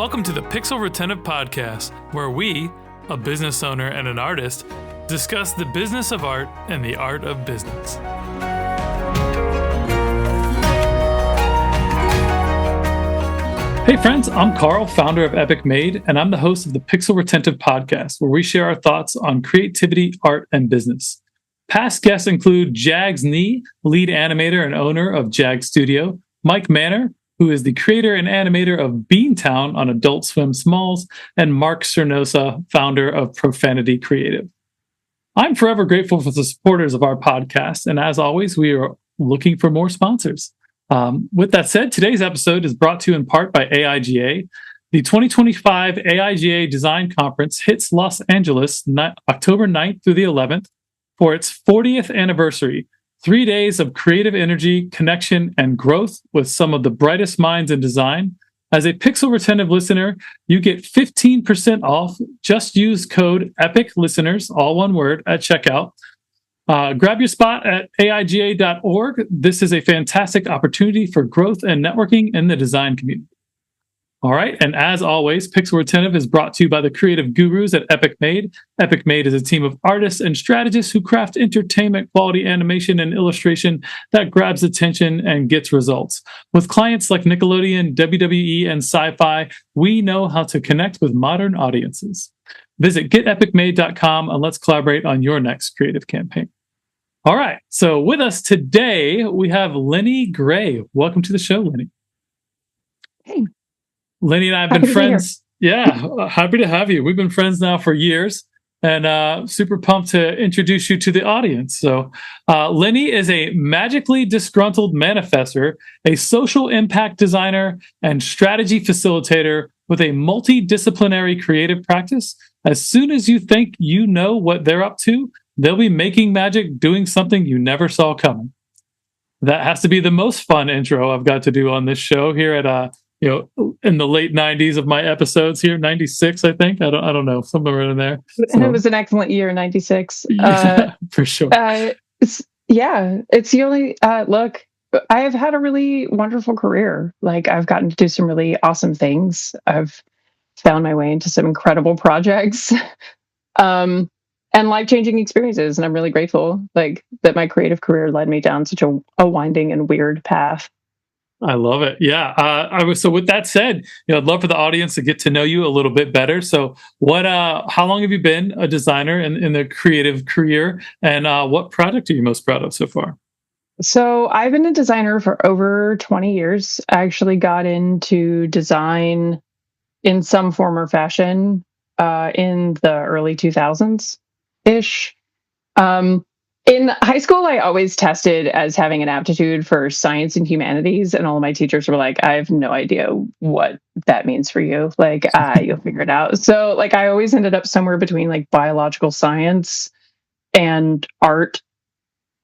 Welcome to the Pixel Retentive Podcast, where we, a business owner and an artist, discuss the business of art and the art of business. Hey friends, I'm Carl, founder of Epic Made, and I'm the host of the Pixel Retentive Podcast, where we share our thoughts on creativity, art, and business. Past guests include Jags Nee, lead animator and owner of Jag Studio, Mike Manor, who is the creator and animator of Beantown on Adult Swim Smalls, and Mark Cernosa, founder of Profanity Creative. I'm forever grateful for the supporters of our podcast, and as always, we are looking for more sponsors. With that said, today's episode is brought to you in part by AIGA. The 2025 AIGA Design Conference hits Los Angeles October 9th through the 11th for its 40th anniversary. 3 days of creative energy, connection, and growth with some of the brightest minds in design. As a Pixel Retentive listener, you get 15% off. Just use code EPICLISTENERS, all one word, at checkout. Grab your spot at AIGA.org. This is a fantastic opportunity for growth and networking in the design community. All right, and as always, Pixel Retentive is brought to you by the creative gurus at Epic Made. Epic Made is a team of artists and strategists who craft entertainment quality animation and illustration that grabs attention and gets results. With clients like Nickelodeon, WWE, and Sci-Fi, we know how to connect with modern audiences. Visit getepicmade.com and let's collaborate on your next creative campaign. All right, so with us today, we have Lennie Gray. Welcome to the show, Lennie. Hey. Lennie and I have been friends. Yeah, happy to have you. We've been friends now for years, and super pumped to introduce you to the audience. So Lennie is a magically disgruntled manifestor, a social impact designer, and strategy facilitator with a multidisciplinary creative practice. As soon as you think you know what they're up to, they'll be making magic, doing something you never saw coming. That has to be the most fun intro I've got to do on this show here at in the late 90s of my episodes here, 96, I think. I don't know, somewhere in there. So, and it was an excellent year, 96. Yeah, for sure. It's the only, look, I have had a really wonderful career. Like, I've gotten to do some really awesome things. I've found my way into some incredible projects and life-changing experiences. And I'm really grateful, like, that my creative career led me down such a winding and weird path. I love it. Yeah. So with that said, I'd love for the audience to get to know you a little bit better. So how long have you been a designer in the creative career, and what project are you most proud of so far? So I've been a designer for over 20 years. I actually got into design in some form or fashion in the early 2000s-ish. In high school, I always tested as having an aptitude for science and humanities, and all of my teachers were like, I have no idea what that means for you. Like, you'll figure it out. So, like, I always ended up somewhere between, like, biological science and art.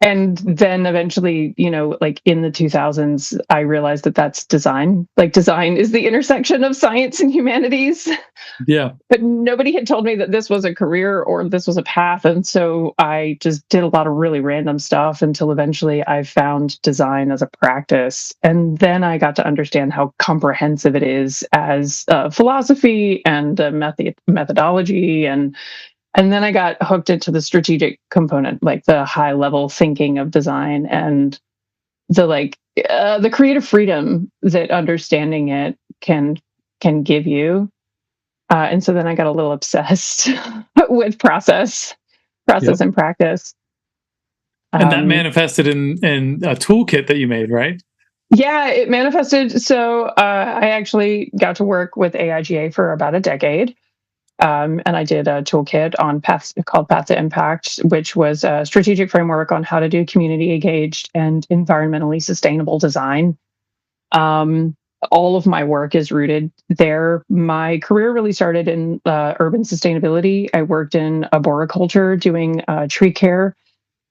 And then eventually, like, in the 2000s, I realized that that's design. Like, design is the intersection of science and humanities. Yeah. But nobody had told me that this was a career or this was a path. And so I just did a lot of really random stuff until eventually I found design as a practice. And then I got to understand how comprehensive it is as philosophy and methodology. And then I got hooked into the strategic component, like the high level thinking of design and the creative freedom that understanding it can give you. And so then I got a little obsessed with process yep. and practice. And that manifested in a toolkit that you made, right? Yeah, it manifested. So I actually got to work with AIGA for about a decade. And I did a toolkit called Path to Impact, which was a strategic framework on how to do community engaged and environmentally sustainable design. All of my work is rooted there. My career really started in urban sustainability. I worked in arboriculture doing tree care.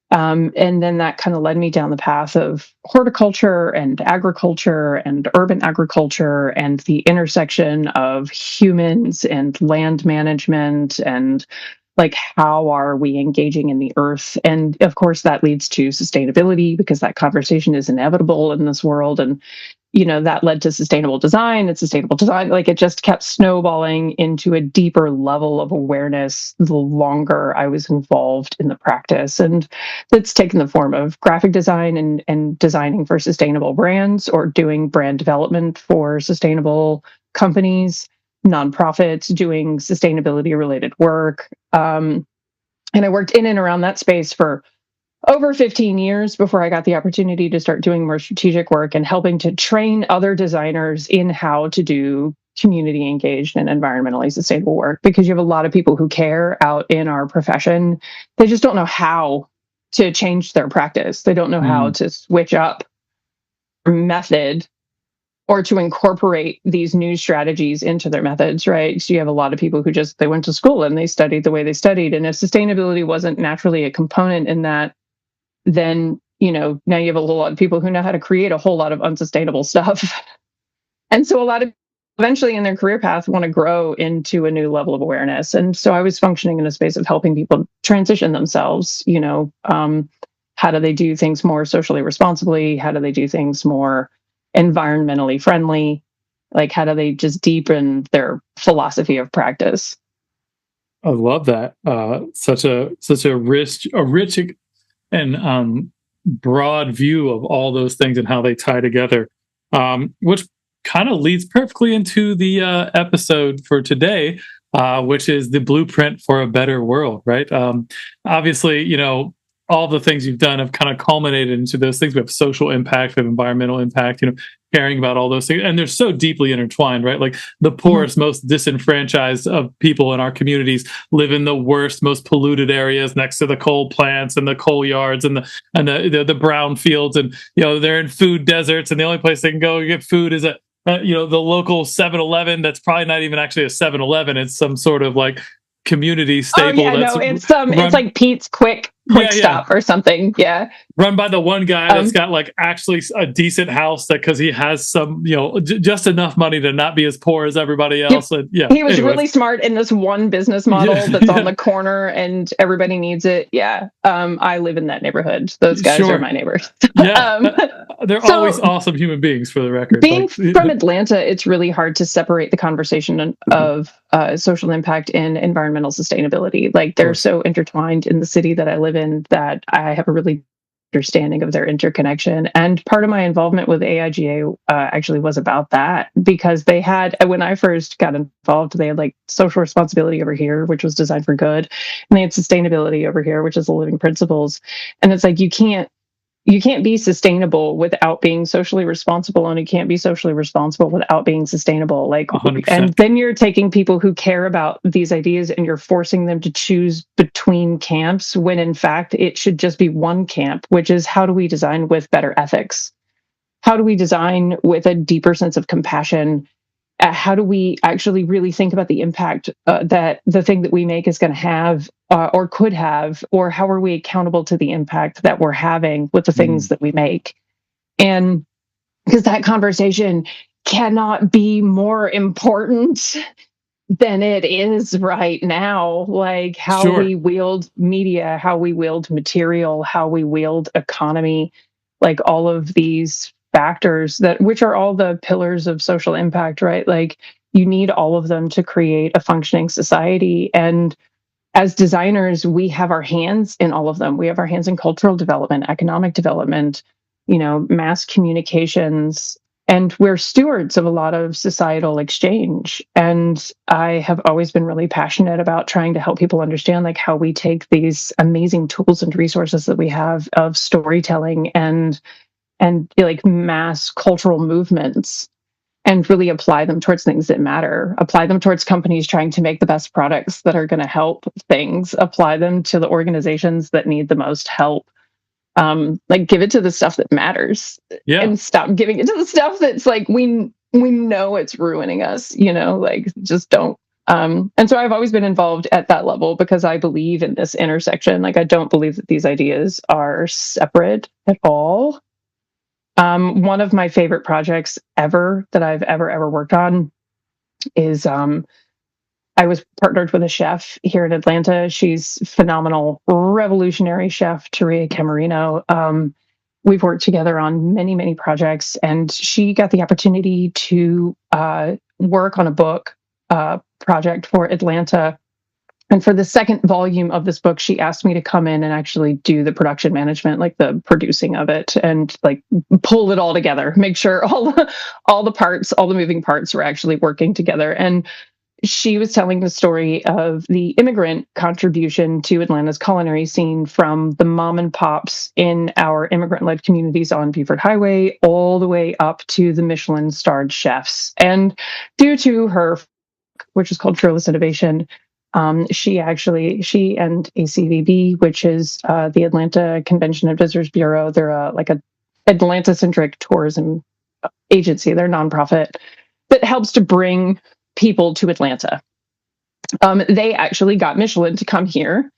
And then that kind of led me down the path of horticulture and agriculture and urban agriculture and the intersection of humans and land management and like how are we engaging in the earth. And of course that leads to sustainability because that conversation is inevitable in this world. And that led to sustainable design and sustainable design. Like, it just kept snowballing into a deeper level of awareness the longer I was involved in the practice. And that's taken the form of graphic design and designing for sustainable brands, or doing brand development for sustainable companies, nonprofits, doing sustainability related work. And I worked in and around that space for over 15 years before I got the opportunity to start doing more strategic work and helping to train other designers in how to do community engaged and environmentally sustainable work. Because you have a lot of people who care out in our profession. They just don't know how to change their practice. They don't know how to switch up method or to incorporate these new strategies into their methods, right? So you have a lot of people who they went to school and they studied the way they studied. And if sustainability wasn't naturally a component in that, then now you have a lot of people who know how to create a whole lot of unsustainable stuff. And so a lot of eventually in their career path want to grow into a new level of awareness. And so I was functioning in a space of helping people transition themselves. How do they do things more socially responsibly? How do they do things more environmentally friendly? Like, how do they just deepen their philosophy of practice? I love that. Such a rich and broad view of all those things and how they tie together, which kind of leads perfectly into the episode for today, which is the blueprint for a better world, right? Obviously, all the things you've done have kind of culminated into those things. We have social impact, we have environmental impact, caring about all those things. And they're so deeply intertwined, right? Like, the poorest, most disenfranchised of people in our communities live in the worst, most polluted areas next to the coal plants and the coal yards and the brown fields. And, they're in food deserts, and the only place they can go get food is at, the local 7-Eleven. That's probably not even actually a 7-Eleven. It's some sort of like community staple. Oh yeah, no, it's like Pete's quick stop or something. Yeah, run by the one guy that's got like actually a decent house, that because he has some, just enough money to not be as poor as everybody else. And he was really smart in this one business model that's on the corner, and everybody needs it. Yeah, I live in that neighborhood. Those guys are my neighbors. They're always awesome human beings, for the record. Being from Atlanta, it's really hard to separate the conversation of social impact and environmental sustainability. Like, they're so intertwined in the city that I live in that I have a really understanding of their interconnection. And part of my involvement with AIGA actually was about that, because they had, when I first got involved, they had like social responsibility over here, which was design for good, and they had sustainability over here, which is the living principles. And it's like, you can't be sustainable without being socially responsible, and you can't be socially responsible without being sustainable. Like, 100%. And then you're taking people who care about these ideas and you're forcing them to choose between camps, when in fact it should just be one camp, which is, how do we design with better ethics? How do we design with a deeper sense of compassion? How do we actually really think about the impact that the thing that we make is going to have, or could have, or how are we accountable to the impact that we're having with the things that we make? And because that conversation cannot be more important than it is right now. Like, how we wield media, how we wield material, how we wield economy, like all of these factors which are all the pillars of social impact, right? Like, you need all of them to create a functioning society. And as designers, we have our hands in all of them. We have our hands in cultural development, economic development, mass communications, and we're stewards of a lot of societal exchange. And I have always been really passionate about trying to help people understand, like, how we take these amazing tools and resources that we have of storytelling and like mass cultural movements, and really apply them towards things that matter. Apply them towards companies trying to make the best products that are going to help things. Apply them to the organizations that need the most help. Like, give it to the stuff that matters, and stop giving it to the stuff that's like, we know it's ruining us. Like, just don't. And so I've always been involved at that level, because I believe in this intersection. Like, I don't believe that these ideas are separate at all. One of my favorite projects ever that I've ever worked on is I was partnered with a chef here in Atlanta. She's phenomenal, revolutionary chef, Taria Camarino. we've worked together on many, many projects, and she got the opportunity to work on a book project for Atlanta. And for the second volume of this book, she asked me to come in and actually do the production management, like the producing of it, and like pull it all together, make sure all the parts, all the moving parts were actually working together. And she was telling the story of the immigrant contribution to Atlanta's culinary scene, from the mom and pops in our immigrant-led communities on Beaufort Highway all the way up to the Michelin-starred chefs. And due to her, which is called Fearless Innovation, she and ACVB, which is the Atlanta Convention and Visitors Bureau, they're like a Atlanta-centric tourism agency. They're a nonprofit that helps to bring people to Atlanta. They actually got Michelin to come here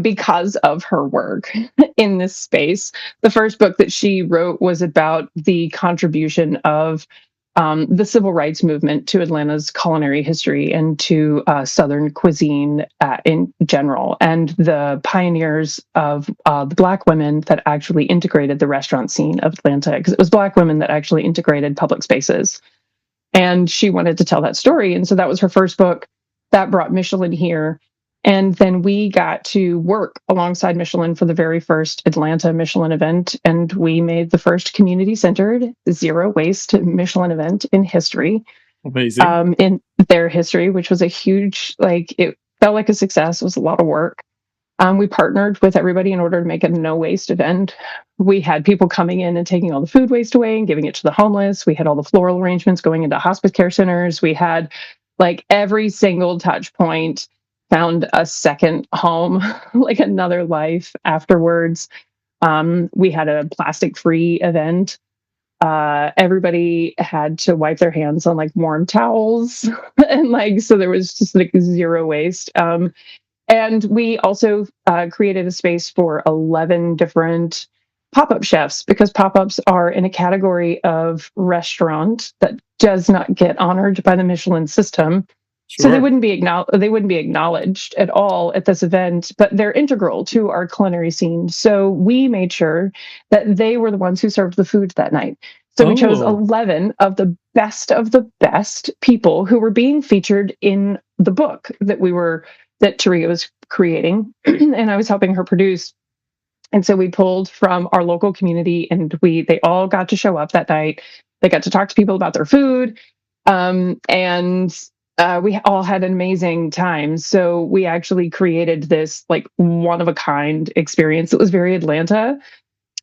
because of her work in this space. The first book that she wrote was about the contribution of the civil rights movement to Atlanta's culinary history and to Southern cuisine in general, and the pioneers of the Black women that actually integrated the restaurant scene of Atlanta, because it was Black women that actually integrated public spaces. And she wanted to tell that story. And so that was her first book that brought Michelin here. And then we got to work alongside Michelin for the very first Atlanta Michelin event. And we made the first community-centered, zero waste Michelin event in history. Amazing. In their history, which was a huge, it felt like a success. It was a lot of work. We partnered with everybody in order to make it a no waste event. We had people coming in and taking all the food waste away and giving it to the homeless. We had all the floral arrangements going into hospice care centers. We had like every single touch point found a second home, like another life afterwards. We had a plastic-free event. Everybody had to wipe their hands on like warm towels, and so there was just like zero waste. And we also created a space for 11 different pop-up chefs, because pop-ups are in a category of restaurant that does not get honored by the Michelin system. Sure. So they wouldn't be acknowledged at all at this event, but they're integral to our culinary scene. So we made sure that they were the ones who served the food that night. So we chose 11 of the best people who were being featured in the book that Taria was creating and I was helping her produce. And so we pulled from our local community, and they all got to show up that night. They got to talk to people about their food. And we all had an amazing time. So we actually created this like one of a kind experience that was very Atlanta.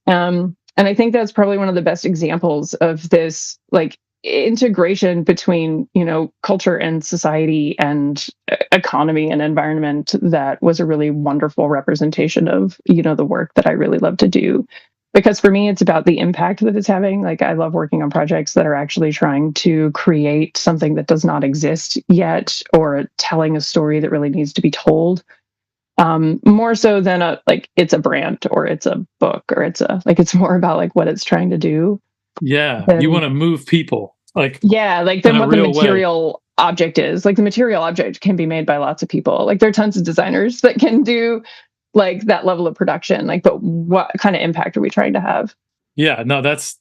And I think that's probably one of the best examples of this like integration between, culture and society and economy and environment. That was a really wonderful representation of, the work that I really love to do. Because for me, it's about the impact that it's having. Like, I love working on projects that are actually trying to create something that does not exist yet, or telling a story that really needs to be told. More so than it's a brand or it's a book or it's more about like what it's trying to do. Yeah, you want to move people. Then what the material object is. Like, the material object can be made by lots of people. Like, there are tons of designers that can do like that level of production. Like, but what kind of impact are we trying to have? Yeah, no, that's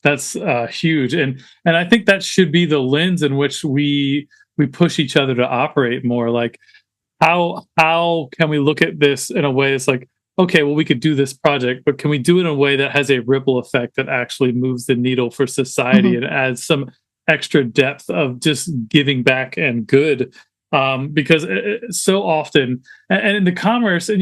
huge, and I think that should be the lens in which we push each other to operate more. Like, how can we look at this in a way that's like, okay, well, we could do this project, but can we do it in a way that has a ripple effect that actually moves the needle for society and adds some extra depth of just giving back and good? Because so often, and in the commerce, and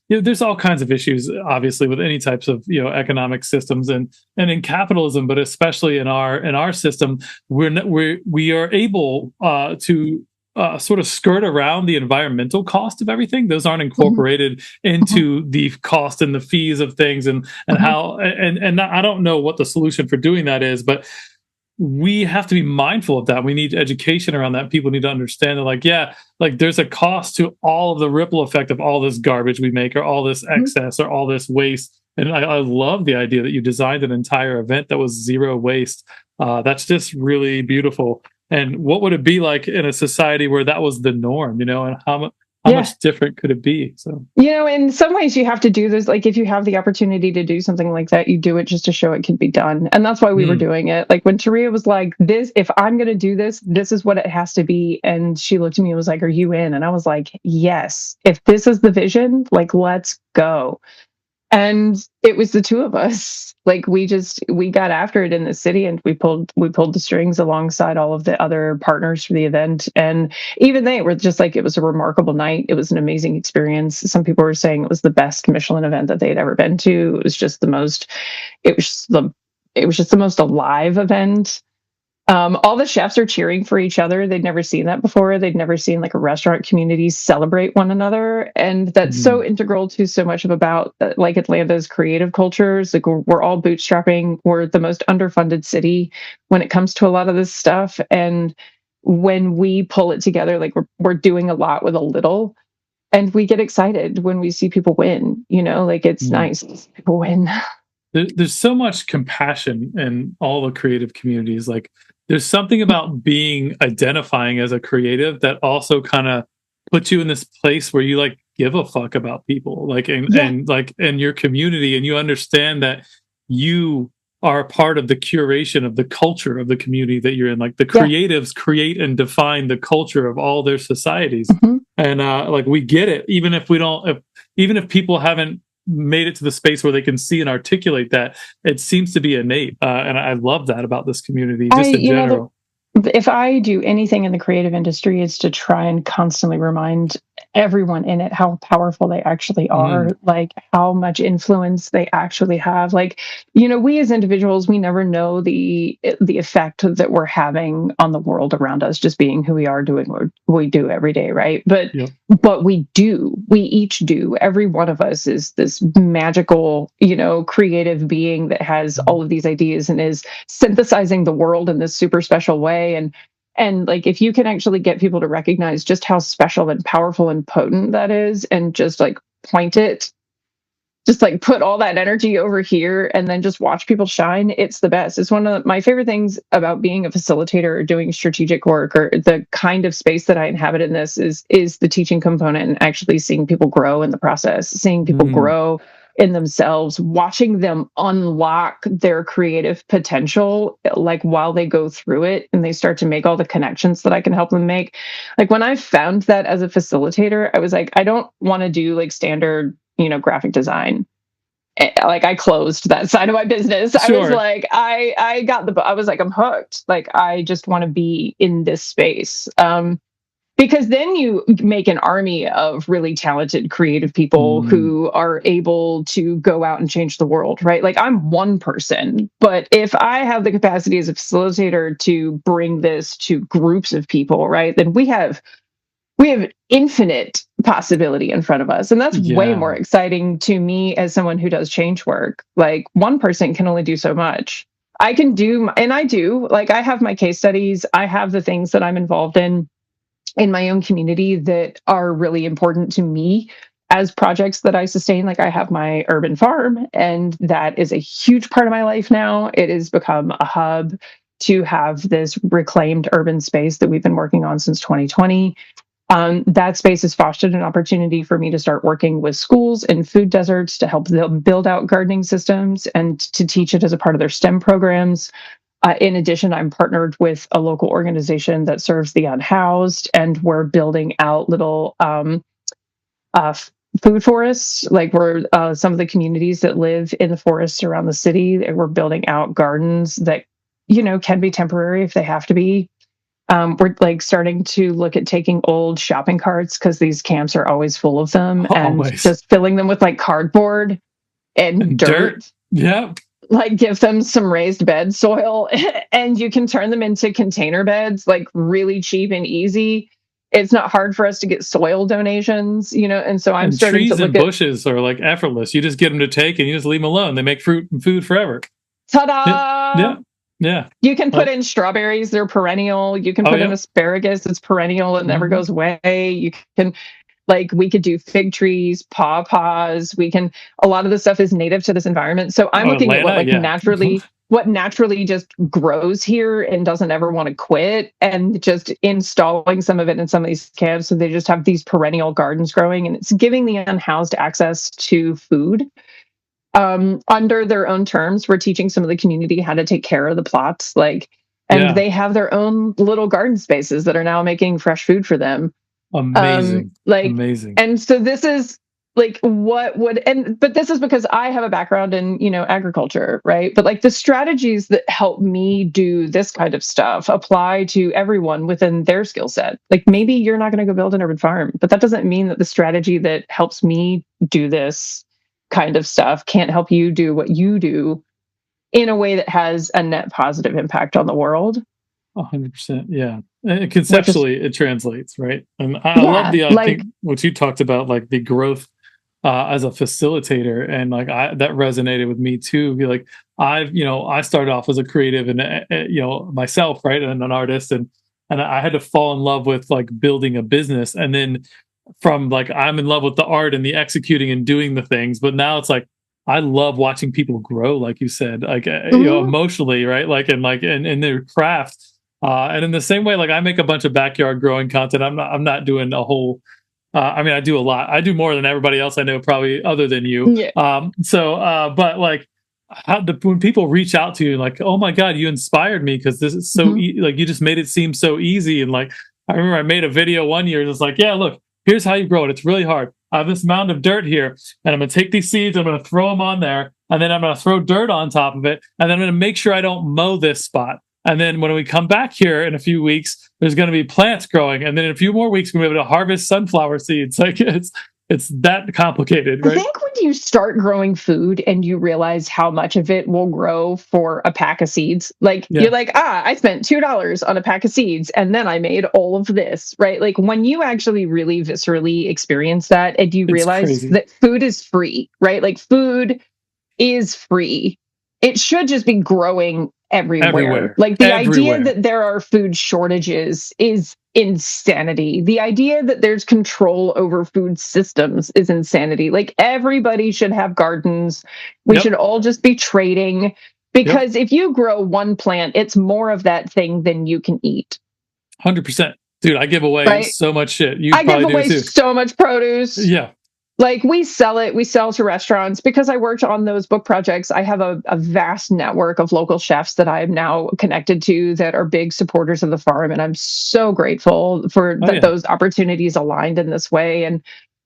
there's all kinds of issues, obviously, with any types of economic systems, and in capitalism, but especially in our system, we are able to sort of skirt around the environmental cost of everything. Those aren't incorporated into the cost and the fees of things, and how and I don't know what the solution for doing that is, but we have to be mindful of that. We need education around that. People need to understand that, there's a cost to all of the ripple effect of all this garbage we make, or all this excess, or all this waste. And I love the idea that you designed an entire event that was zero waste. That's just really beautiful. And what would it be like in a society where that was the norm, and how how Yeah. much different could it be? So, In some ways you have to do this. Like if you have the opportunity to do something like that, you do it just to show it can be done. And that's why we were doing it. Like when Taria was like, this, if I'm going to do this, this is what it has to be. And she looked at me and was like, are you in? And I was like, yes, if this is the vision, like, let's go. And it was the two of us. Like we got after it in the city, and we pulled the strings alongside all of the other partners for the event. And even they were just like, it was a remarkable night. It was an amazing experience. Some people were saying it was the best Michelin event that they'd ever been to. It was just the most, it was just the most alive event. All the chefs are cheering for each other. They'd never seen that before. They'd never seen like a restaurant community celebrate one another. And that's so integral to so much of about like Atlanta's creative cultures. Like we're all bootstrapping. We're the most underfunded city when it comes to a lot of this stuff. And when we pull it together, like we're doing a lot with a little. And we get excited when we see people win, like it's nice to see people win. There's so much compassion in all the creative communities. Like there's something about identifying as a creative that also kind of puts you in this place where you like give a fuck about people, like and like in your community, and you understand that you are a part of the curation of the culture of the community that you're in. Like the creatives create and define the culture of all their societies. And like we get it, even if even if people haven't made it to the space where they can see and articulate that, it seems to be innate. And I love that about this community, just in general. If I do anything in the creative industry, it's to try and constantly remind everyone in it how powerful they actually are, like how much influence they actually have. Like, we as individuals, we never know the effect that we're having on the world around us, just being who we are, doing what we do every day, right? But we each do. Every one of us is this magical, creative being that has all of these ideas and is synthesizing the world in this super special way. And like, if you can actually get people to recognize just how special and powerful and potent that is, and just like point it, just like put all that energy over here and then just watch people shine, it's the best. It's one of my favorite things about being a facilitator or doing strategic work, or the kind of space that I inhabit in this is the teaching component, and actually seeing people grow in the process, seeing people grow in themselves, watching them unlock their creative potential, like while they go through it and they start to make all the connections that I can help them make. Like when I found that as a facilitator, I was like, I don't want to do like standard, graphic design. Like I closed that side of my business. Sure. I was like, I was like, I'm hooked. Like I just want to be in this space. Because then you make an army of really talented, creative people who are able to go out and change the world, right? Like I'm one person, but if I have the capacity as a facilitator to bring this to groups of people, right, then we have infinite possibility in front of us. And that's way more exciting to me as someone who does change work. Like one person can only do so much. I can do, and I do, like I have my case studies. I have the things that I'm involved in my own community that are really important to me as projects that I sustain. Like I have my urban farm, and that is a huge part of my life now. It has become a hub to have this reclaimed urban space that we've been working on since 2020. That space has fostered an opportunity for me to start working with schools and food deserts to help them build out gardening systems and to teach it as a part of their STEM programs. In addition, I'm partnered with a local organization that serves the unhoused, and we're building out little food forests. Like we're some of the communities that live in the forests around the city. We're building out gardens that can be temporary if they have to be. We're like starting to look at taking old shopping carts, because these camps are always full of them, and just filling them with like cardboard and dirt. Yeah. Like give them some raised bed soil and you can turn them into container beds, like really cheap and easy. It's not hard for us to get soil donations, and so I'm starting trees to look and bushes are like effortless. You just get them to take and you just leave them alone. They make fruit and food forever. Ta-da! Yeah. You can put in strawberries, they're perennial. You can put in asparagus, it's perennial, it never goes away. You can, like, we could do fig trees, pawpaws. A lot of the stuff is native to this environment. So I'm looking at what naturally what naturally just grows here and doesn't ever want to quit, and just installing some of it in some of these camps. So they just have these perennial gardens growing, and it's giving the unhoused access to food under their own terms. We're teaching some of the community how to take care of the plots, and they have their own little garden spaces that are now making fresh food for them. Amazing. Amazing. And so this is but this is because I have a background in, agriculture, right? But like the strategies that help me do this kind of stuff apply to everyone within their skill set. Like maybe you're not going to go build an urban farm, but that doesn't mean that the strategy that helps me do this kind of stuff can't help you do what you do in a way that has a net positive impact on the world. 100%. Yeah. And conceptually, it translates, right? And I love I think what you talked about, like the growth as a facilitator, and like that resonated with me too. Like I started off as a creative and myself, right, and an artist, and I had to fall in love with like building a business, and then from like I'm in love with the art and the executing and doing the things, but now it's like I love watching people grow, like you said, like emotionally, right, like in their craft. And in the same way, like I make a bunch of backyard growing content. I'm not doing a whole. I mean, I do a lot. I do more than everybody else I know, probably other than you. Yeah. But like, when people reach out to you, like, oh my God, you inspired me because this is so like you just made it seem so easy. And like, I remember I made a video one year. It's like, yeah, look, here's how you grow it. It's really hard. I have this mound of dirt here, and I'm gonna take these seeds. I'm gonna throw them on there, and then I'm gonna throw dirt on top of it, and then I'm gonna make sure I don't mow this spot. And then when we come back here in a few weeks, there's going to be plants growing. And then in a few more weeks, we're going to be able to harvest sunflower seeds. Like it's that complicated, right? I think when you start growing food and you realize how much of it will grow for a pack of seeds, you're like, I spent $2 on a pack of seeds and then I made all of this, right? Like when you actually really viscerally experience that and you realize that food is free, right? Like food is free. It should just be growing everywhere. Like the idea that there are food shortages is insanity. The idea that there's control over food systems is insanity. Like everybody should have gardens. We should all just be trading, because if you grow one plant, it's more of that thing than you can eat. 100%. Dude, I give away so much shit. I give away so much produce. Yeah. Like we sell to restaurants because I worked on those book projects. I have a vast network of local chefs that I'm now connected to that are big supporters of the farm. And I'm so grateful for those opportunities aligned in this way. And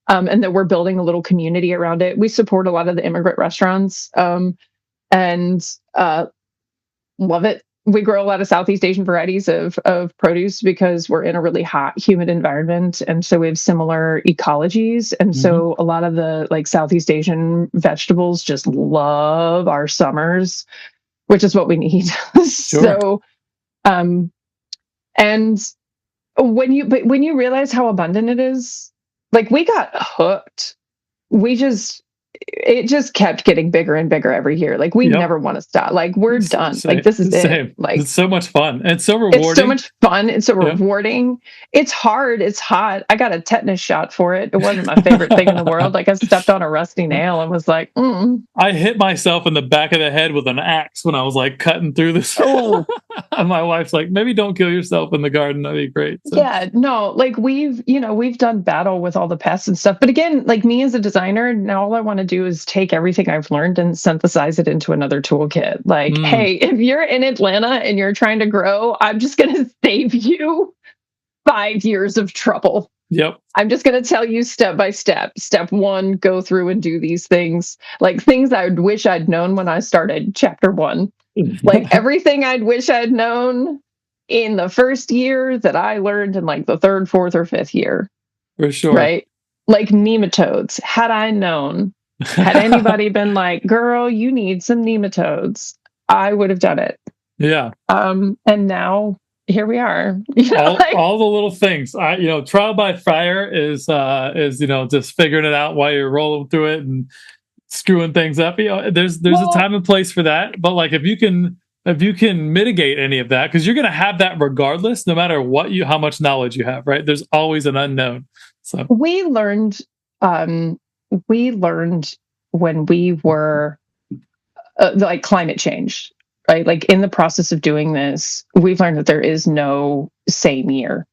that we're building a little community around it. We support a lot of the immigrant restaurants and love it. We grow a lot of Southeast Asian varieties of produce because we're in a really hot, humid environment. And so we have similar ecologies. And so a lot of the like Southeast Asian vegetables just love our summers, which is what we need. So, and when you realize how abundant it is, like we got hooked. It just kept getting bigger and bigger every year. Like we never want to stop. Like we're done. Like this is it. Like it's so much fun. And it's so rewarding. It's so much fun. It's so rewarding. It's hard. It's hot. I got a tetanus shot for it. It wasn't my favorite thing in the world. Like I stepped on a rusty nail and was like, I hit myself in the back of the head with an axe when I was like cutting through this. Oh. And my wife's like, maybe don't kill yourself in the garden. That'd be great. So. Yeah, no, like we've done battle with all the pests and stuff. But again, like me as a designer, now all I want to do is take everything I've learned and synthesize it into another toolkit. Like, hey, if you're in Atlanta and you're trying to grow, I'm just going to save you 5 years of trouble. Yep. I'm just going to tell you step by step. Step 1, go through and do these things. Like things I would wish I'd known when I started chapter 1. Like everything I'd wish I'd known in the first year that I learned in like the 3rd, 4th, or 5th year. For sure. Right? Like nematodes. Had I known, had anybody been like, girl, you need some nematodes, I would have done it. Yeah. And now here we are. All the little things. Trial by fire is just figuring it out while you're rolling through it and screwing things up. There's a time and place for that. But like if you can mitigate any of that, because you're gonna have that regardless, no matter how much knowledge you have, right? There's always an unknown. So we learned when we were like climate change. right? Like in the process of doing this, we've learned that there is no same year.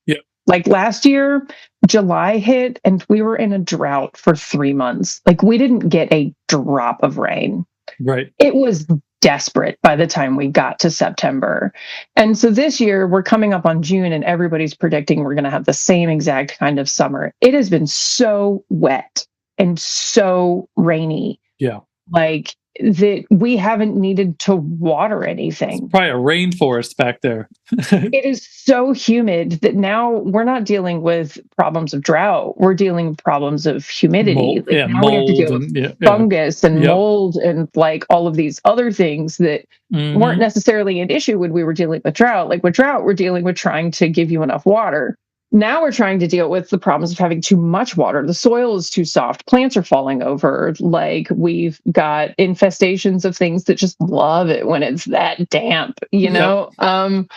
Yeah. Like last year, July hit and we were in a drought for 3 months. Like we didn't get a drop of rain. Right. It was desperate by the time we got to September. And so this year we're coming up on June and everybody's predicting we're going to have the same exact kind of summer. It has been so wet and so rainy. Yeah. Like that we haven't needed to water anything. It's probably a rainforest back there. It is so humid that now we're not dealing with problems of drought. We're dealing with problems of humidity. Mold, now we have to deal with fungus and mold and like all of these other things that weren't necessarily an issue when we were dealing with drought. Like with drought, we're dealing with trying to give you enough water. Now we're trying to deal with the problems of having too much water. The soil is too soft. Plants are falling over. Like we've got infestations of things that just love it when it's that damp, you know? And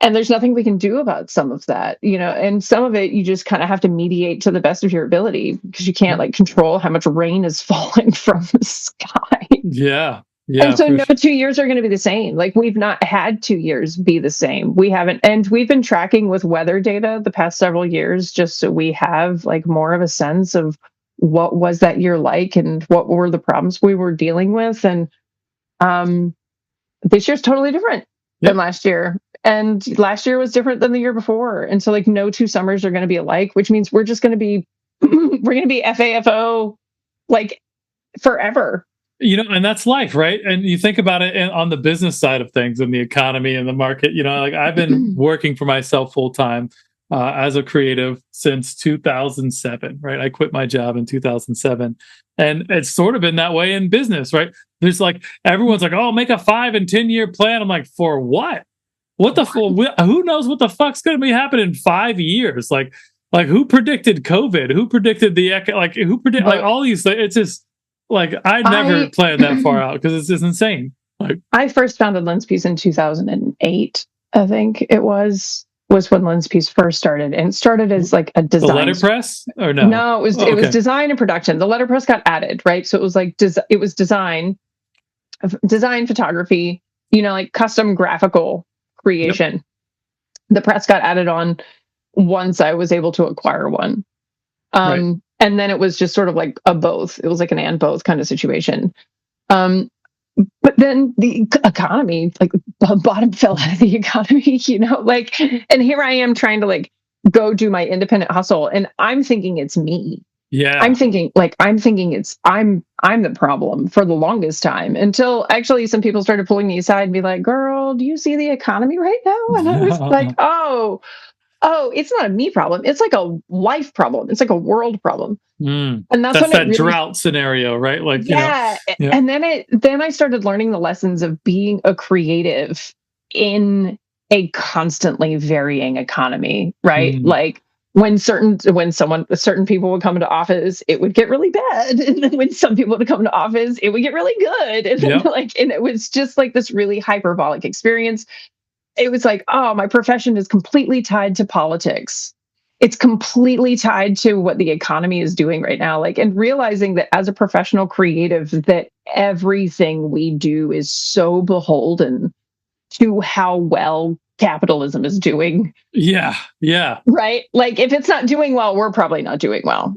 there's nothing we can do about some of that, you know, and some of it you just kind of have to mediate to the best of your ability because you can't like control how much rain is falling from the sky. Yeah. And so no 2 years are going to be the same. Like we've not had 2 years be the same. We haven't. And we've been tracking with weather data the past several years, just so we have like more of a sense of what was that year like and what were the problems we were dealing with. And this year's totally different than last year. And last year was different than the year before. And so like no 2 summers are going to be alike, which means we're just going to be, we're going to be FAFO like forever. You know, and that's life, right? And you think about it on the business side of things and the economy and the market, you know, like I've been working for myself full time as a creative since 2007, right? I quit my job in 2007. And it's sort of been that way in business, right? There's like, everyone's like, oh, make a 5 and 10 year plan. I'm like, for what? What the who knows what the fuck's going to be happening in 5 years? Like who predicted COVID? Who predicted who predicted like all these things? It's just like I never planned that far out because it's just insane. Like I first founded Lens Piece in 2008. I think it was when Lens Piece first started, and it started as like a design. The letterpress or no? No, it was it was design and production. The letterpress got added, right? So it was like it was design photography, you know, like custom graphical creation. Yep. The press got added on once I was able to acquire one. Right. And then it was just sort of like a both. It was like an and both kind of situation. But then the economy, like the bottom fell out of the economy, you know, like, and here I am trying to like go do my independent hustle. And I'm thinking it's me. Yeah. I'm thinking it's, I'm the problem for the longest time until actually some people started pulling me aside and be like, girl, do you see the economy right now? And I was like, oh, it's not a me problem. It's like a life problem. It's like a world problem. And that's that really, drought scenario, right? Like, yeah. You know, and then I started learning the lessons of being a creative in a constantly varying economy, right? Like when certain people would come into office, it would get really bad. And then when some people would come into office, it would get really good. And then and it was just like this really hyperbolic experience. It was like, oh, my profession is completely tied to politics. It's completely tied to what the economy is doing right now. Like, and realizing that as a professional creative, that everything we do is so beholden to how well capitalism is doing. Yeah. Yeah. Right. Like if it's not doing well, we're probably not doing well.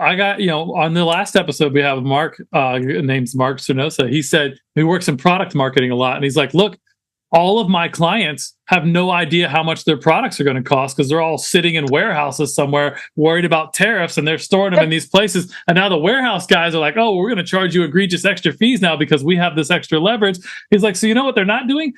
I got, you know, on the last episode, we have Mark, name's Mark Cernosa. He said he works in product marketing a lot. And he's like, look, all of my clients have no idea how much their products are going to cost because they're all sitting in warehouses somewhere worried about tariffs and they're storing them in these places. And now the warehouse guys are like, oh, we're going to charge you egregious extra fees now because we have this extra leverage. He's like, so you know what they're not doing?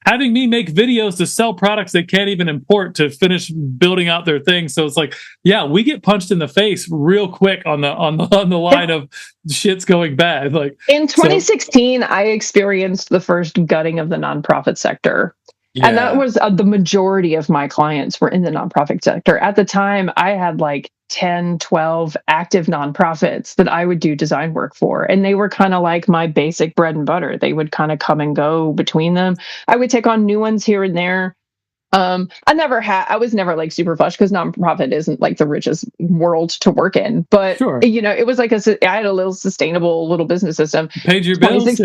Having me make videos to sell products they can't even import to finish building out their thing. So it's like, yeah, we get punched in the face real quick on the line of shit's going bad. Like in 2016, I experienced the first gutting of the nonprofit sector. Yeah. And that was the majority of my clients were in the nonprofit sector. At the time, I had like 10, 12 active nonprofits that I would do design work for. And they were kind of like my basic bread and butter. They would kind of come and go between them. I would take on new ones here and there. I was never like super flush because nonprofit isn't like the richest world to work in. But, you know, it was like I had a little sustainable little business system. Paid your bills.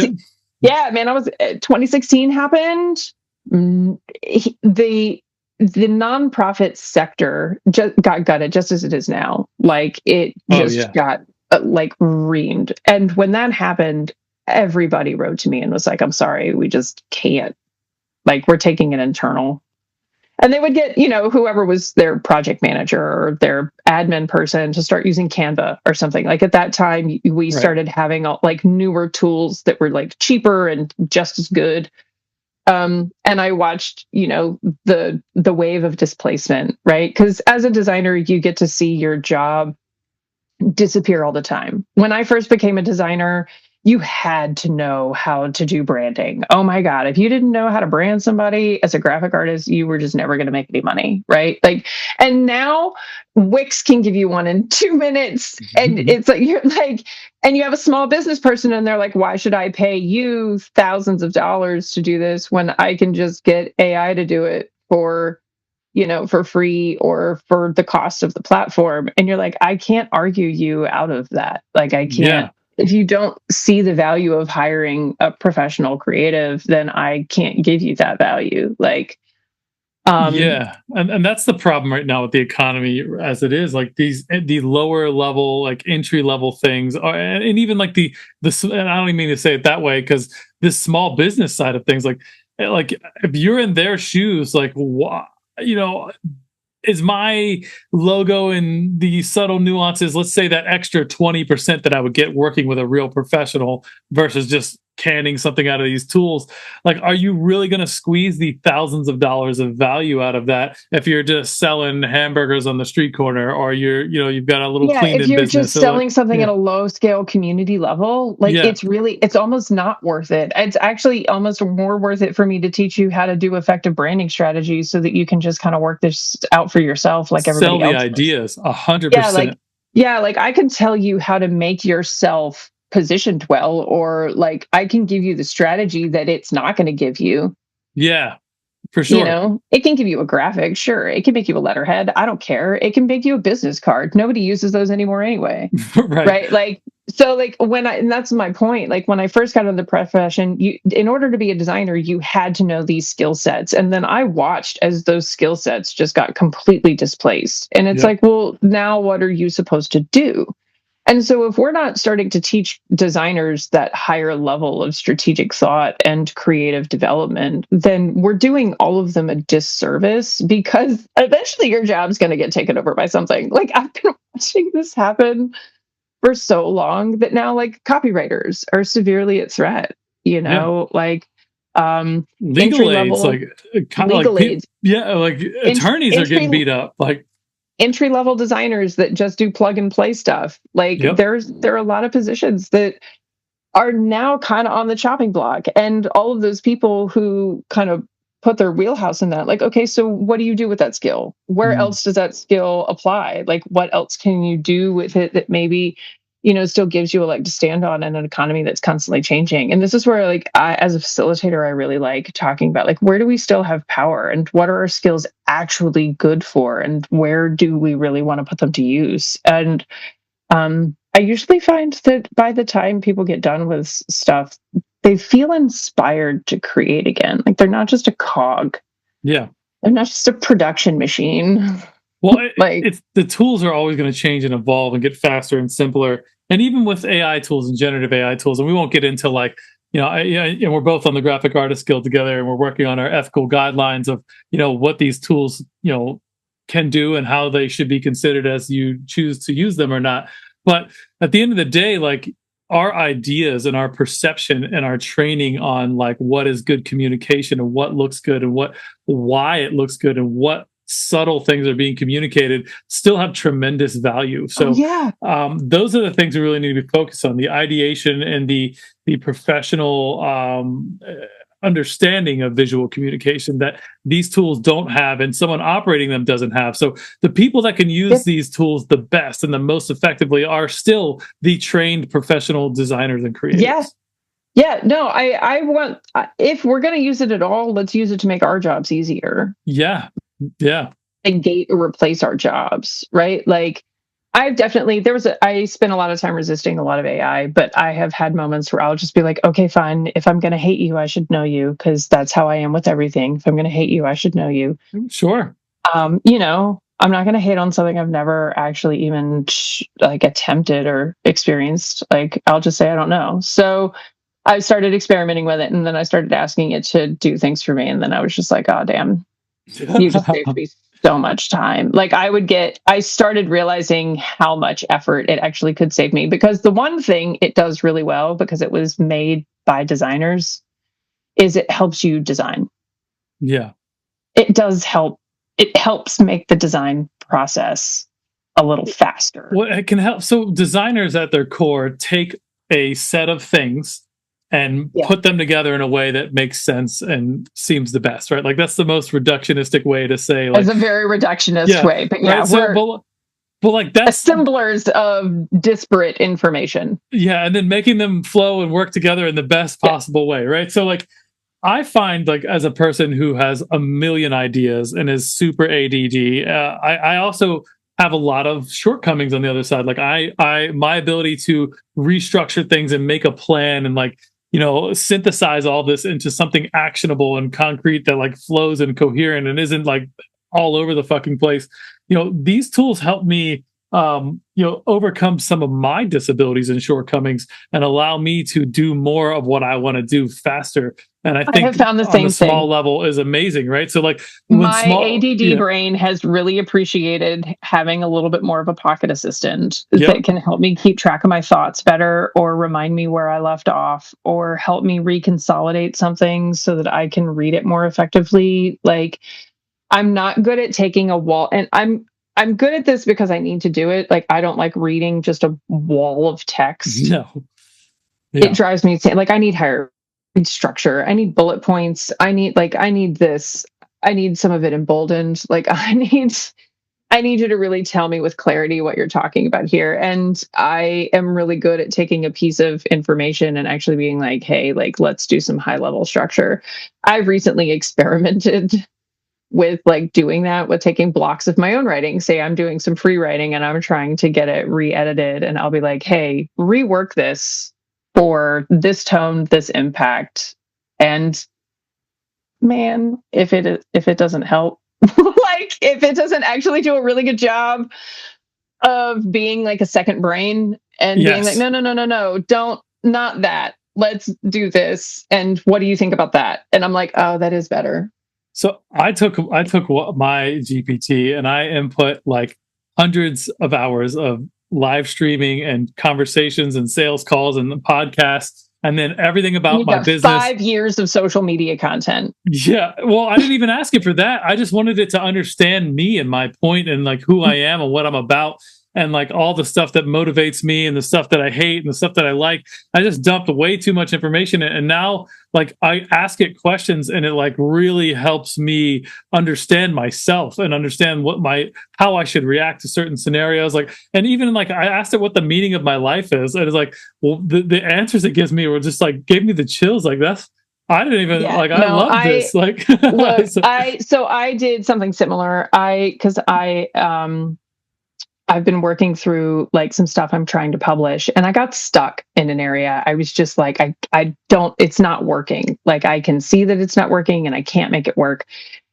Yeah, man, 2016 happened. The nonprofit sector just got gutted, just as it is now. Like it Oh just yeah. got like reamed. And when that happened, everybody wrote to me and was like, "I'm sorry, we just can't. Like, we're taking an internal." And they would get, whoever was their project manager or their admin person to start using Canva or something. Like at that time, we Right. started having like newer tools that were like cheaper and just as good. And I watched, the wave of displacement, right? Because as a designer, you get to see your job disappear all the time. When I first became a designer, you had to know how to do branding. Oh my God. If you didn't know how to brand somebody as a graphic artist, you were just never going to make any money. Right. Like, and now Wix can give you one in 2 minutes. And it's like, you're like, and you have a small business person and they're like, why should I pay you thousands of dollars to do this when I can just get AI to do it for free or for the cost of the platform? And you're like, I can't argue you out of that. Like, I Yeah. can't, if you don't see the value of hiring a professional creative, then I can't give you that value. Like, Yeah, and that's the problem right now with the economy as it is. Like the lower level, like entry level things, are, and even like and I don't even mean to say it that way because this small business side of things, like if you're in their shoes, like what you know, is my logo and the subtle nuances, let's say that extra 20% that I would get working with a real professional versus just canning something out of these tools, like are you really going to squeeze the thousands of dollars of value out of that if you're just selling hamburgers on the street corner, or you've got a little yeah, if cleaning you're just business, so like selling something yeah, at a low scale community level, like yeah, it's almost not worth it. It's actually almost more worth it for me to teach you how to do effective branding strategies so that you can just kind of work this out for yourself like sell everybody the else does. ideas a hundred Yeah, like percent I can tell you how to make yourself positioned well, or like I can give you the strategy that it's not going to give you. Yeah, for sure. It can give you a graphic, sure. It can make you a letterhead. I don't care. It can make you a business card. Nobody uses those anymore anyway. Right. Right. Like, so like and that's my point. Like when I first got into the profession, in order to be a designer, you had to know these skill sets. And then I watched as those skill sets just got completely displaced. And it's Yep. like, well, now what are you supposed to do? And so, if we're not starting to teach designers that higher level of strategic thought and creative development, then we're doing all of them a disservice, because eventually your job's going to get taken over by something. Like, I've been watching this happen for so long that now, like, copywriters are severely at threat, Yeah. like entry Legal aids, level like legal aids, yeah, like attorneys are entry getting beat up. Like, entry level designers that just do plug and play stuff. Like yep. there are a lot of positions that are now kind of on the chopping block, and all of those people who kind of put their wheelhouse in that, like, okay, so what do you do with that skill? Where Mm. else does that skill apply? Like, what else can you do with it that maybe still gives you a leg to stand on in an economy that's constantly changing? And this is where, like, as a facilitator, I really like talking about, like, where do we still have power, and what are our skills actually good for, and where do we really want to put them to use? And I usually find that by the time people get done with stuff, they feel inspired to create again. Like they're not just a cog. Yeah. They're not just a production machine. Well, Like, it's the tools are always going to change and evolve and get faster and simpler. And even with AI tools and generative AI tools, and we won't get into like, and we're both on the graphic artist guild together, and we're working on our ethical guidelines of, what these tools, can do and how they should be considered as you choose to use them or not. But at the end of the day, like our ideas and our perception and our training on like what is good communication and what looks good and why it looks good and what subtle things are being communicated still have tremendous value. oh So yeah, those are the things we really need to be focused on: the ideation and the professional understanding of visual communication that these tools don't have and someone operating them doesn't have. So the people that can use yep, these tools the best and the most effectively are still the trained professional designers and yeah, creatives. yeah. No, I want, if we're going to use it at all, let's use it to make our jobs easier, Yeah. Yeah. negate or replace our jobs, right? Like, I've definitely, I spent a lot of time resisting a lot of AI, but I have had moments where I'll just be like, okay, fine. If I'm going to hate you, I should know you, because that's how I am with everything. If I'm going to hate you, I should know you. Sure. I'm not going to hate on something I've never actually even like attempted or experienced. Like, I'll just say I don't know. So I started experimenting with it, and then I started asking it to do things for me. And then I was just like, oh, damn, you just saved me so much time. Like, I started realizing how much effort it actually could save me, because the one thing it does really well, because it was made by designers, is it helps you design. Yeah. It does help. It helps make the design process a little faster. Well, it can help. So designers at their core take a set of things and Yeah. put them together in a way that makes sense and seems the best, right? Like that's the most reductionistic way to say, As like, a very reductionist yeah, way, but yeah, right. So, we're but like that's assemblers of disparate information. yeah, and then making them flow and work together in the best Yeah. possible way, right? So like I find, like, as a person who has a million ideas and is super ADD, I also have a lot of shortcomings on the other side. Like my ability to restructure things and make a plan and, like, synthesize all this into something actionable and concrete that, like, flows and coherent and isn't, like, all over the fucking place. These tools help me overcome some of my disabilities and shortcomings and allow me to do more of what I want to do faster. And I I have think found the on a same small thing. level is amazing, right? So like when My small, ADD yeah, brain has really appreciated having a little bit more of a pocket assistant yep, that can help me keep track of my thoughts better, or remind me where I left off, or help me reconsolidate something so that I can read it more effectively. Like, I'm not good at taking a wall, and I'm good at this because I need to do it. Like, I don't like reading just a wall of text. no, It yeah, drives me insane. Like, I need higher structure. I need bullet points. I need this. I need some of it emboldened. Like, I need you to really tell me with clarity what you're talking about here. And I am really good at taking a piece of information and actually being like, hey, like, let's do some high level structure. I've recently experimented with, like, doing that with taking blocks of my own writing. Say I'm doing some free writing and I'm trying to get it re-edited, and I'll be like, hey, rework this for this tone, this impact. And man, if it doesn't help, like, if it doesn't actually do a really good job of being like a second brain and being like, yes. no, no, no, no, no, don't, not that. Let's do this. And what do you think about that? And I'm like, oh, that is better. So I took my GPT and I input like hundreds of hours of live streaming and conversations and sales calls and podcasts and then everything about You've my got business. 5 years of social media content. Yeah. Well, I didn't even ask it for that. I just wanted it to understand me and my point and, like, who I am and what I'm about and, like, all the stuff that motivates me and the stuff that I hate and the stuff that I like. I just dumped way too much information and now, like, I ask it questions and it, like, really helps me understand myself and understand how I should react to certain scenarios. Like, and even, like, I asked it what the meaning of my life is, and it's like, well, the answers it gives me were just, like, gave me the chills. Like, I didn't even, Yeah, like, I no, love this. Like, look, so, I did something similar. I've been working through, like, some stuff I'm trying to publish, and I got stuck in an area. I was just like, I don't, it's not working. Like, I can see that it's not working and I can't make it work.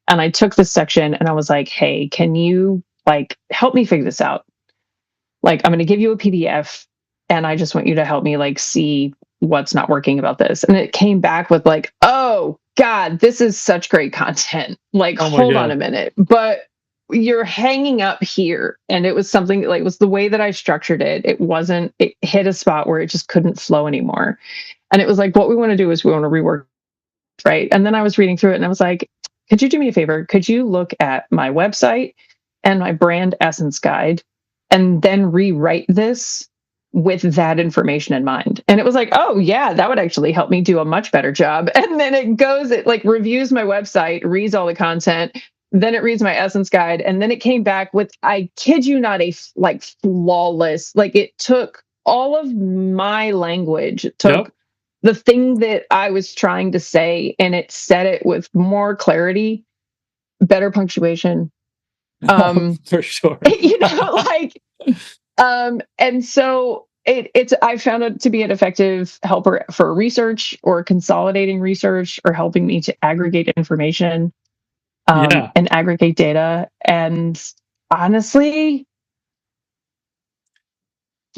And I took this section and I was like, hey, can you, like, help me figure this out? Like, I'm going to give you a PDF and I just want you to help me, like, see what's not working about this. And it came back with, like, oh God, this is such great content. Like, oh my hold on a God. minute. But you're hanging up here. And it was something, like, it was the way that I structured it. It hit a spot where it just couldn't flow anymore. And it was like, what we want to do is we want to rework, right? And then I was reading through it and I was like, could you do me a favor? Could you look at my website and my brand essence guide and then rewrite this with that information in mind? And it was like, oh yeah, that would actually help me do a much better job. And then it like reviews my website, reads all the content, then it reads my essence guide, and then it came back with, I kid you not, like, flawless, like, it took all of my language, it took Yep. the thing that I was trying to say, and it said it with more clarity, better punctuation. Oh, for sure. Like, And so it's I found it to be an effective helper for research or consolidating research or helping me to aggregate information, Yeah. and aggregate data. And honestly,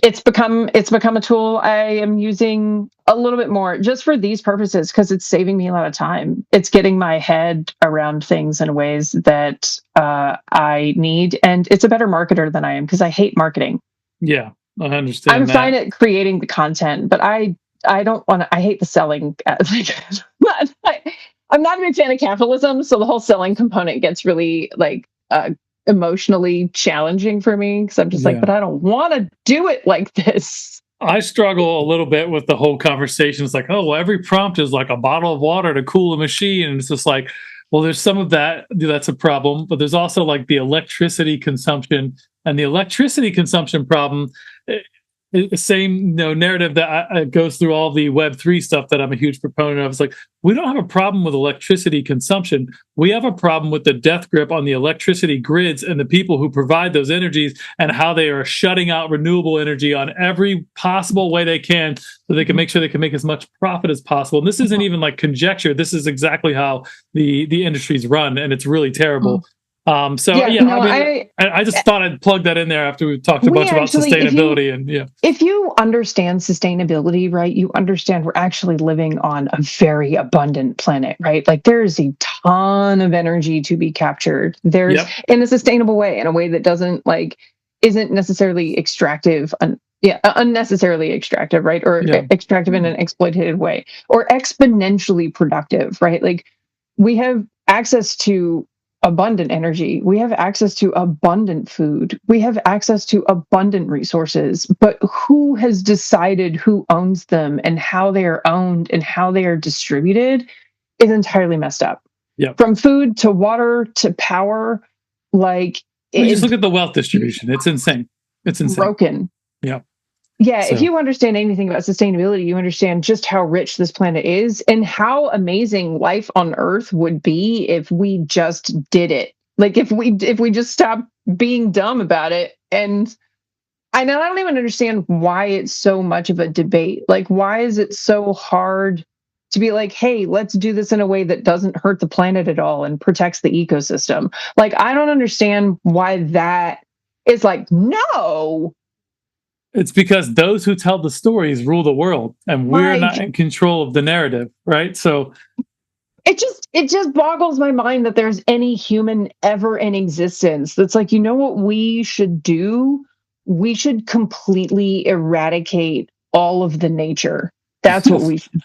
it's become a tool I am using a little bit more just for these purposes because it's saving me a lot of time. It's getting my head around things in ways that I need, and it's a better marketer than I am because I hate marketing. Yeah. I I'm understand fine that. at creating the content, but I don't want to. I hate the selling. I'm not a big fan of capitalism, so the whole selling component gets really like emotionally challenging for me because I'm just like, but Yeah. I don't want to do it like this. I struggle a little bit with the whole conversation. It's like, oh, well, every prompt is like a bottle of water to cool a machine. And it's just like, well, there's some of that that's a problem, but there's also like the electricity consumption and the electricity consumption problem. The same narrative that goes through all the Web3 stuff that I'm a huge proponent of. It's like, we don't have a problem with electricity consumption. We have a problem with the death grip on the electricity grids and the people who provide those energies and how they are shutting out renewable energy on every possible way they can so they can make sure they can make as much profit as possible. And this isn't even like conjecture. This is exactly how the industries run, and it's really terrible. So Yeah, yeah, I no, mean, I just thought I'd plug that in there after we talked a we bunch about actually, sustainability and yeah. if you understand sustainability, right, you understand we're actually living on a very abundant planet, right? Like there's a ton of energy to be captured. There's Yep. in a sustainable way, in a way that doesn't like isn't necessarily extractive, unnecessarily extractive, right? Or Yeah. extractive in an exploitative way, or exponentially productive, right? Like we have access to abundant energy. We have access to abundant food. We have access to abundant resources. But who has decided who owns them and how they are owned and how they are distributed is entirely messed up. Yep. From food to water to power, like We just it's look at the wealth distribution. It's insane. It's insane. broken. Yeah. Yeah, if So you understand anything about sustainability, you understand just how rich this planet is and how amazing life on Earth would be if we just did it. Like if we just stopped being dumb about it. And I know I don't even understand why it's so much of a debate. Like why is it so hard to be like, hey, let's do this in a way that doesn't hurt the planet at all and protects the ecosystem? Like I don't understand why that is like, no. it's because those who tell the stories rule the world, and we're not Like in control of the narrative, right? So it just boggles my mind that there's any human ever in existence that's like, you know what we should do? We should completely eradicate all of the nature. That's what we should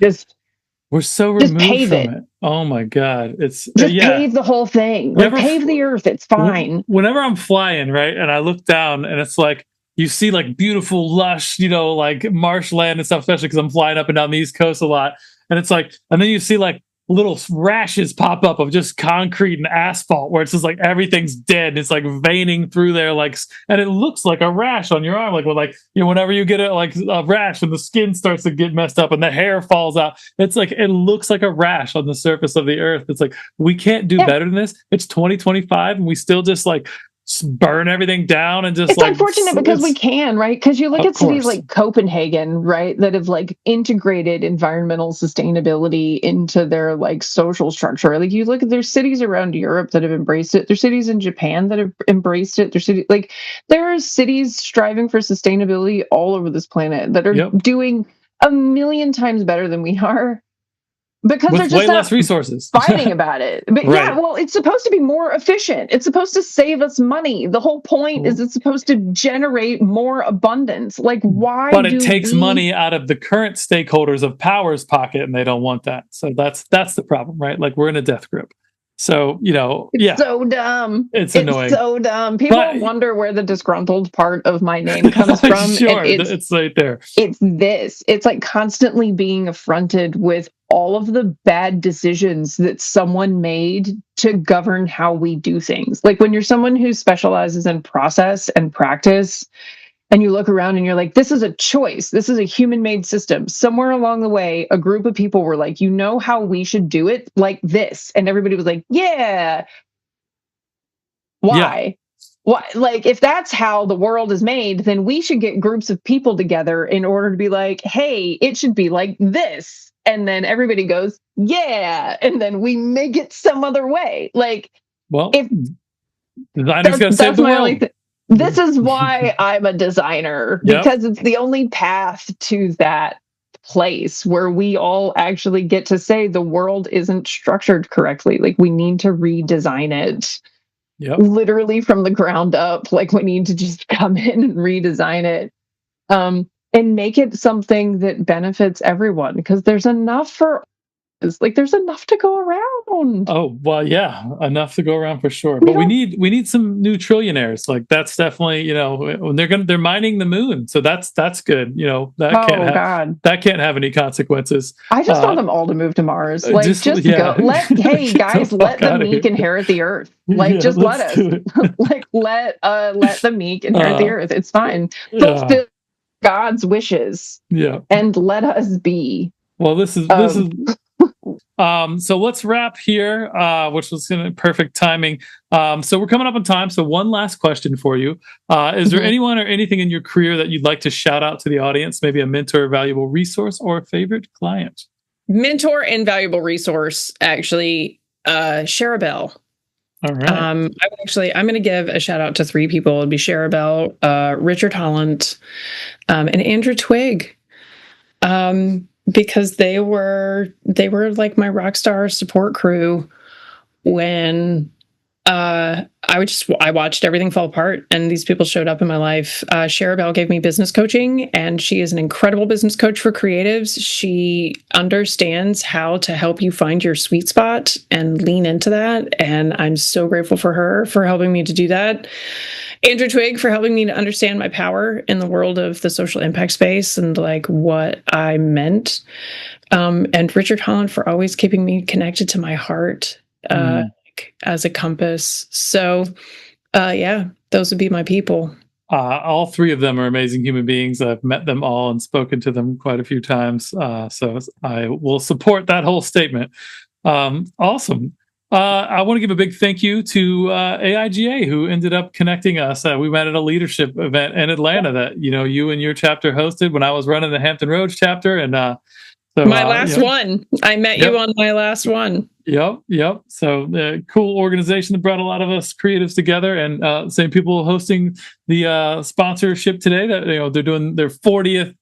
we're so just removed pave from it. it. Oh my God. It's Just yeah. pave the whole thing. You Like ever pave the earth. It's fine. whenever I'm flying, right, and I look down and it's like you see like beautiful, lush, like marshland and stuff, especially because I'm flying up and down the East Coast a lot. And it's like, and then you see like little rashes pop up of just concrete and asphalt where it's just like everything's dead. It's like veining through there, like, and it looks like a rash on your arm. Like, well, like, whenever you get a rash and the skin starts to get messed up and the hair falls out, it's like, it looks like a rash on the surface of the earth. It's like, we can't do Yeah. better than this. It's 2025 and we still just like, burn everything down and just It's like unfortunate because we can, right? Because you look of at cities course. like Copenhagen, right, that have like integrated environmental sustainability into their like social structure. Like you look at there's cities around Europe that have embraced it. There's cities in Japan that have embraced it. There's cities like there are cities striving for sustainability all over this planet that are Yep. doing a million times better than we are because they're With just way less not resources. fighting about it. But yeah, Right. well, it's supposed to be more efficient. It's supposed to save us money. The whole point is it's supposed to generate more abundance. Like, why But it do takes we? money out of the current stakeholders of power's pocket and they don't want that. So that's the problem, right? Like we're in a death grip. So, It's yeah, so dumb. it's It's annoying. so dumb. But People wonder where the disgruntled part of my name comes from, and sure, it's it's right there. it's this. It's like constantly being affronted with all of the bad decisions that someone made to govern how we do things. Like when you're someone who specializes in process and practice, and you look around and you're like, this is a choice. This is a human made system. Somewhere along the way, a group of people were like, you know how we should do it? Like this. And everybody was like, yeah. Yeah. Why? Like, if that's how the world is made, then we should get groups of people together in order to be like, hey, it should be like this. And then everybody goes, yeah. And then we make it some other way. Like, well, if designers got to save the my world. only thing. This is why I'm a designer, because it's the only path to that place where we all actually get to say the world isn't structured correctly. Like, we need to redesign it. Literally from the ground up. Like, we need to just come in and redesign it, and make it something that benefits everyone, because there's enough to go around. Oh, well, yeah, enough to go around for sure. But we need some new trillionaires. Like, that's definitely, when they're mining the moon. So that's good. That can't have any consequences. I just want them all to move to Mars. Like, just go. Hey guys, let the meek inherit the earth. Like, just let us. Like, let the meek inherit the earth. It's fine. Fulfill God's wishes. Yeah. And let us be. Well, this is so let's wrap here, which was perfect timing. So we're coming up on time. So one last question for you. Is there anyone or anything in your career that you'd like to shout out to the audience? Maybe a mentor, valuable resource, or a favorite client? Mentor and valuable resource, actually, Sharabelle. All right. I'm going to give a shout out to 3 people. It'd be Sharabelle, Richard Holland, and Andrew Twigg. Because they were like my rock star support crew when I watched everything fall apart, and these people showed up in my life. Sharabelle gave me business coaching, and she is an incredible business coach for creatives. She understands how to help you find your sweet spot and lean into that, and I'm so grateful for her for helping me to do that. Andrew Twigg for helping me to understand my power in the world of the social impact space and like what I meant. And Richard Holland for always keeping me connected to my heart as a compass. So, those would be my people. All 3 of them are amazing human beings. I've met them all and spoken to them quite a few times. So I will support that whole statement. Awesome. I want to give a big thank you to AIGA, who ended up connecting us. We met at a leadership event in Atlanta that you and your chapter hosted when I was running the Hampton Roads chapter, and my last one. I met you on my last one. Yep. So cool organization that brought a lot of us creatives together, and same people hosting the sponsorship today. That they're doing their 40th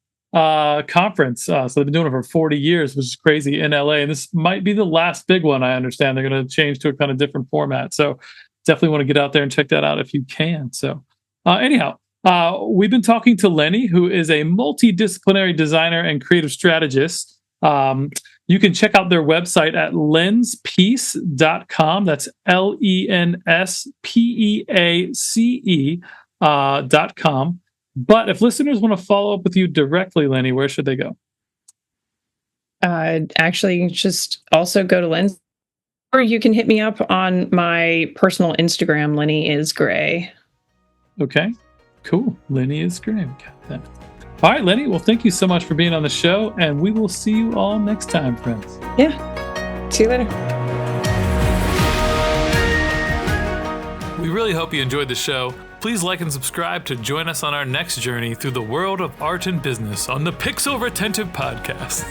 conference. So they've been doing it for 40 years, which is crazy, in LA. And this might be the last big one. I understand they're going to change to a kind of different format. So definitely want to get out there and check that out if you can. So anyhow, we've been talking to Lennie, who is a multidisciplinary designer and creative strategist. You can check out their website at lenspeace.com. That's LENSPEACE.com. But if listeners want to follow up with you directly, Lennie, where should they go? Actually, just also go to Lens, or you can hit me up on my personal Instagram, Lennie is Gray. Okay, cool. Lennie is Gray. Got that. All right, Lennie. Well, thank you so much for being on the show, and we will see you all next time, friends. Yeah. See you later. We really hope you enjoyed the show. Please like and subscribe to join us on our next journey through the world of art and business on the Pixel Retentive Podcast.